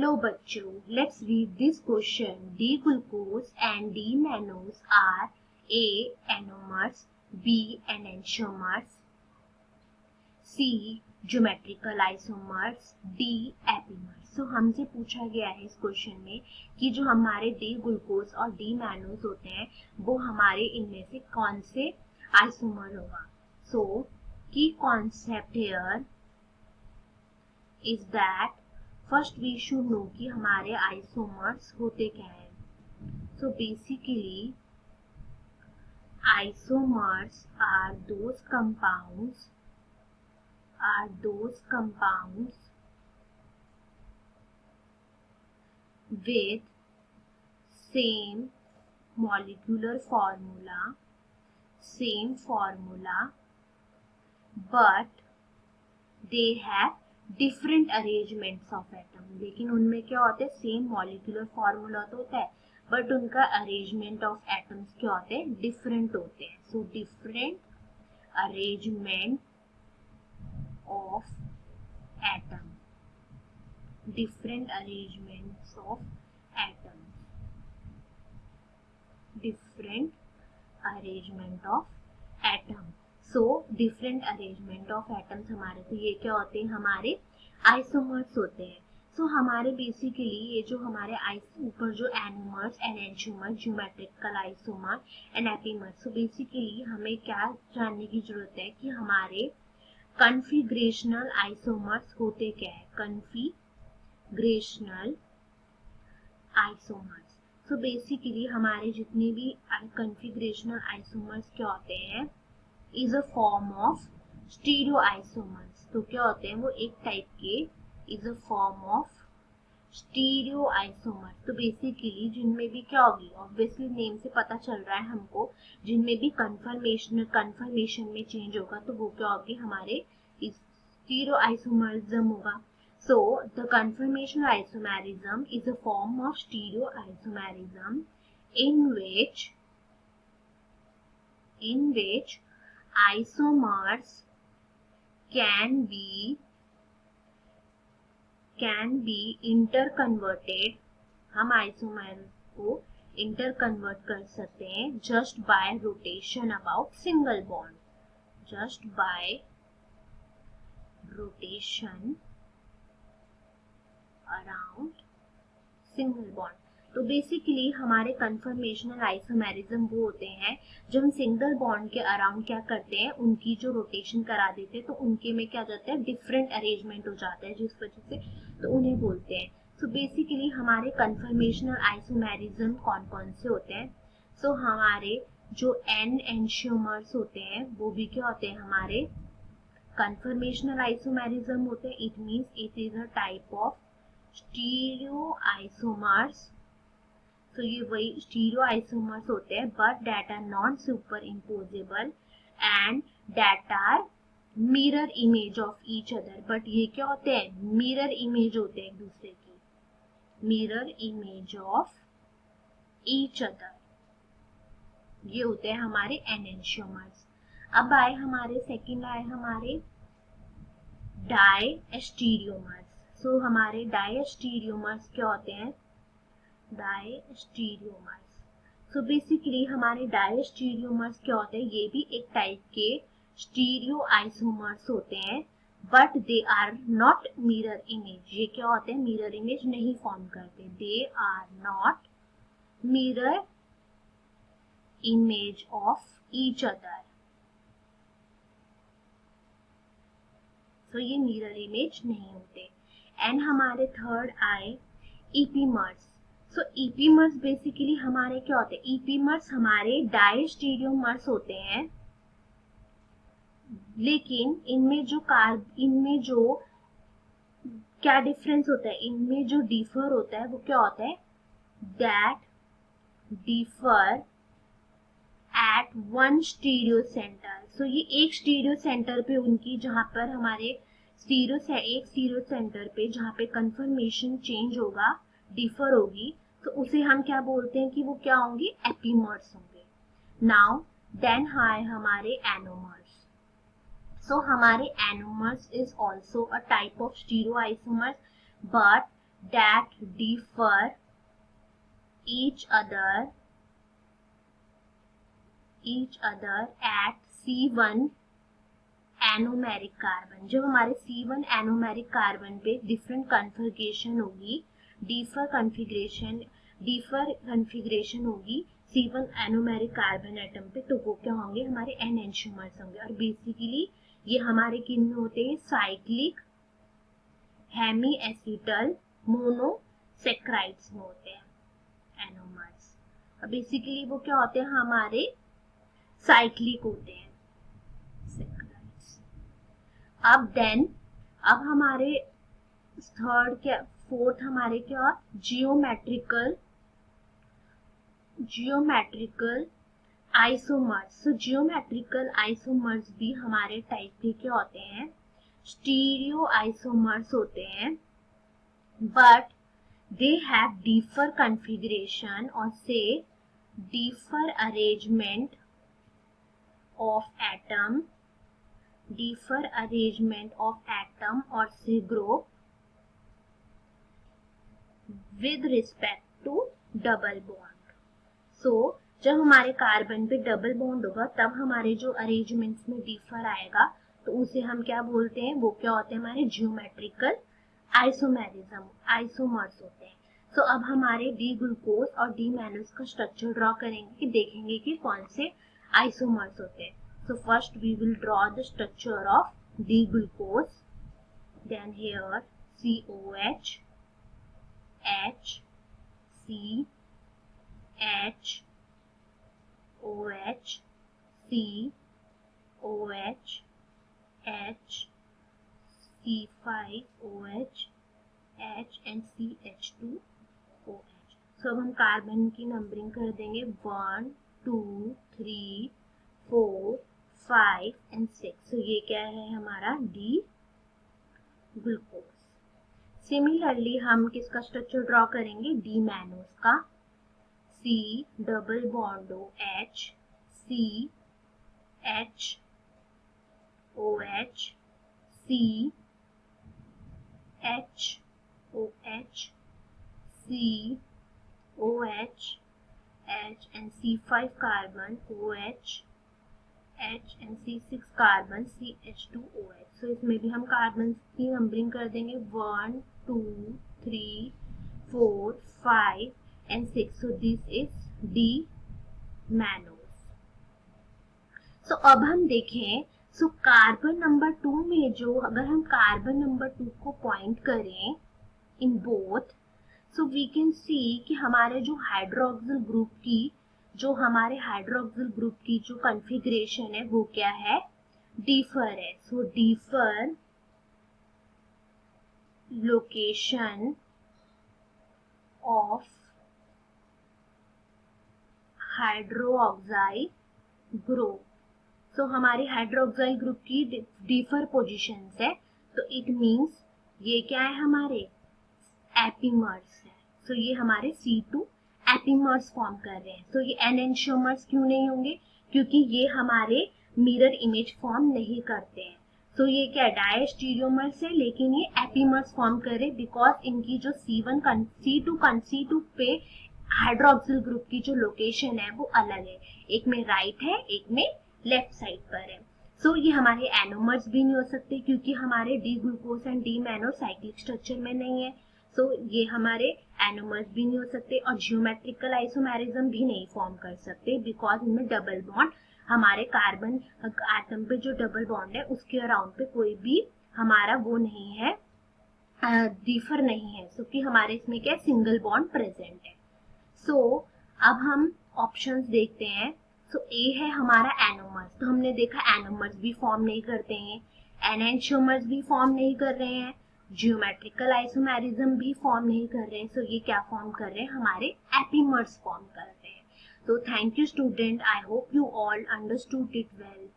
Hello बच्चों, let's read this question. D glucose and D mannose are a anomers, B enantiomers, C geometrical isomers, D epimers. तो हमसे पूछा गया है इस क्वेश्चन में कि जो हमारे डी ग्लूकोज और डी मैनोज होते हैं वो हमारे इनमें से कौन से आइसोमर होगा. So key concept here is that first we should know कि हमारे आइसोमर्स होते क्या है. So basically isomers are those compounds with same molecular formula but they have different arrangements of atom. लेकिन उनमें क्या होता है, सेम मॉलिक्यूलर फॉर्मूला तो होता है बट उनका अरेंजमेंट ऑफ एटम्स क्या होते हैं, डिफरेंट होते हैं. So different arrangement of atom, different arrangements of atom. So different arrangement of atoms हमारे, तो ये क्या होते हैं, हमारे आइसोमर्स होते हैं. सो हमारे बेसिकली ये जो हमारे ऊपर जो anomers, enantiomers, geometrical isomer and epimers. So basically हमें क्या जानने की जरूरत है कि हमारे कन्फिग्रेशनल आइसोमर्स होते क्या है. Configurational isomers. सो बेसिकली हमारे जितने भी कन्फिग्रेशनल आइसोमर्स क्या होते हैं, is a form of stereo isomers. तो क्या होते हैं, वो एक टाइप के is a form of stereo isomers. तो बेसिकली जिनमें भी क्या होगी, ऑब्वियसली नेम से पता चल रहा है हमको, जिनमें भी कन्फर्मेशन में चेंज होगा तो वो क्या होगी, हमारे स्टीरियो आइसोमरिज्म होगा. So the conformational isomerism is a form of stereoisomerism in which isomers can be interconverted. हम आइसोमर को इंटरकन्वर्ट कर सकते हैं just by rotation about single bond. just by rotation around single bond. तो basically हमारे conformational isomerism वो होते हैं जब हम सिंगल बॉन्ड के अराउंड क्या करते हैं, उनकी जो रोटेशन करा देते हैं तो उनके में क्या जाता है, डिफरेंट अरेंजमेंट हो जाता है जिस वजह से तो उन्हें बोलते हैं. सो बेसिकली हमारे कन्फर्मेशनल आइसोमेरिज्म कौन कौन से होते हैं. सो हमारे जो एनेंटियोमर्स होते हैं वो भी क्या होते हैं, हमारे कन्फर्मेशनल आइसोमेरिज्म होते हैं. It means it is a type of stereoisomers. तो ये वही स्टीरियोआइसोमर्स होते हैं but that are not super imposable and that are mirror image of each other. But ये क्या होते हैं, मिरर इमेज होते हैं एक दूसरे की, mirror image of each other. ये होते हैं हमारे एनेंटियोमर्स. अब आए हमारे सेकंड आए हमारे डायस्टीरियोमर्स. सो हमारे डायस्टीरियोमर्स क्या होते हैं, डायस्टीरियोमर्स. सो बेसिकली हमारे डायस्टीरियोमर्स क्या होते हैं, ये भी एक टाइप के स्टीरियो आइसोमर्स होते हैं but they are not mirror image. ये क्या होते हैं, मिरर इमेज नहीं फॉर्म करते. They are not mirror image of each other. So ये मिरर इमेज नहीं होते. एंड हमारे थर्ड आए ईपीमर्स. सो ईपीमर्स बेसिकली हमारे क्या होते हैं, ईपीमर्स हमारे डायस्टीरियोमर्स होते हैं लेकिन इनमें जो क्या डिफरेंस होता है, इनमें जो डिफर होता है वो क्या होता है, that differ at one stereo centre. So ये एक स्टीरियो सेंटर पे उनकी, जहां पर हमारे एक स्टीरियो सेंटर पे जहाँ पे कन्फर्मेशन चेंज होगा, डिफर होगी, तो उसे हम क्या बोलते हैं कि वो क्या होंगे, एपीमर्स होंगे. नाउ देन है हमारे एनोमर्स. सो हमारे anomers is also a type of stereoisomers but that differ each other at C1 anomeric carbon. जब हमारे C1 एनोमेरिक कार्बन पे डिफरेंट कन्फिग्रेशन होगी, डिफर कन्फिग्रेशन होगी C1 एनोमेरिक कार्बन एटम पे, तो वो क्या होंगे, हमारे एनेंटियोमर्स होंगे। और बेसिकली ये हमारे किन में होते हैं, साइक्लिक हेमी एसिटल मोनोसेक्राइड्स में होते हैं एनोमर्स। और बेसिकली वो क्या होते हैं, हमारे साइक्लिक होते हैं सेक्राइड्स। अब हमारे फोर्थ हमारे क्या, जियोमेट्रिकल आइसोमर्स। सो जियोमेट्रिकल आइसोमर्स भी हमारे टाइप के क्या होते हैं, स्टीरियो आइसोमर्स होते हैं, but they have differ configuration और से डिफर अरेंजमेंट ऑफ एटम और से group with respect to double bond. So जब हमारे कार्बन पे डबल बॉन्ड होगा तब हमारे जो अरेंजमेंट्स में डिफर आएगा, तो उसे हम क्या बोलते हैं, वो क्या होते हैं, हमारे जियोमेट्रिकल आइसोमर्स होते हैं। सो अब हमारे डी ग्लूकोज और डी मैनोज का स्ट्रक्चर ड्रॉ करेंगे कि देखेंगे कि कौन से आइसोमर्स होते हैं। So first we will draw the structure of D glucose, then here COH, H, C, H, OH, C, OH, H, C5OH, H and CH2OH। सो अब हम कार्बन की नंबरिंग कर देंगे 1 2 3 4 5 and 6। सो ये क्या है, हमारा डी ग्लूकोज। सिमिलरली हम किसका स्ट्रक्चर ड्रॉ करेंगे, डी मैनोज का, C double bond OH, C H OH, C H OH, C OH, H and C5 carbon OH, H and C6 carbon CH2OH। सो इसमें भी हम कार्बन की नंबरिंग कर देंगे 1 2 3 4 5 and 6। So this is D mannose. So अब हम देखें, so carbon number 2 में जो, अगर हम कार्बन नंबर 2 को पॉइंट करें in both, so we can see कि हमारे जो हाइड्रोक्सिल ग्रुप की जो कॉन्फ़िगरेशन है वो क्या है, डिफर है। So differ location of hydroxyl group. So हमारी हाइड्रोक्साइल ग्रुप की डिफर पोजीशंस है, तो इट मींस ये क्या है, हमारे एपीमर्स है। सो ये हमारे C2 एपीमर्स फॉर्म कर रहे हैं। सो ये एनेंटियोमर्स क्यों नहीं होंगे, क्योंकि ये हमारे मिरर इमेज फॉर्म नहीं करते हैं। सो ये क्या डायस्टीरियोमर्स है, लेकिन ये एपीमर्स फॉर्म कर रहे, बिकॉज इनकी जो C2 पे हाइड्रोक्सिल ग्रुप की जो लोकेशन है वो अलग है, एक में राइट है, एक में लेफ्ट साइड पर है। सो ये हमारे एनोमर्स भी नहीं हो सकते, क्योंकि हमारे D glucose and D mannose cyclic structure में नहीं है। सो ये हमारे एनोमर्स भी नहीं हो सकते, और जियोमेट्रिकल आइसोमेरिज्म भी नहीं फॉर्म कर सकते, बिकॉज इनमें डबल बॉन्ड, हमारे कार्बन एटम पे जो डबल बॉन्ड है उसके अराउंड पे कोई भी हमारा वो नहीं है, डिफर नहीं है। सो कि हमारे इसमें क्या सिंगल बॉन्ड प्रेजेंट है। सो अब हम ऑप्शंस देखते हैं। सो ए है हमारा एनोमर्स, तो हमने देखा एनोमर्स भी फॉर्म नहीं करते हैं, एनेंटियोमर्स भी फॉर्म नहीं कर रहे हैं, जियोमेट्रिकल आइसोमेरिज्म भी फॉर्म नहीं कर रहे हैं। सो ये क्या फॉर्म कर रहे हैं, हमारे एपीमर्स फॉर्म कर रहे हैं। So thank you student, I hope you all understood it well.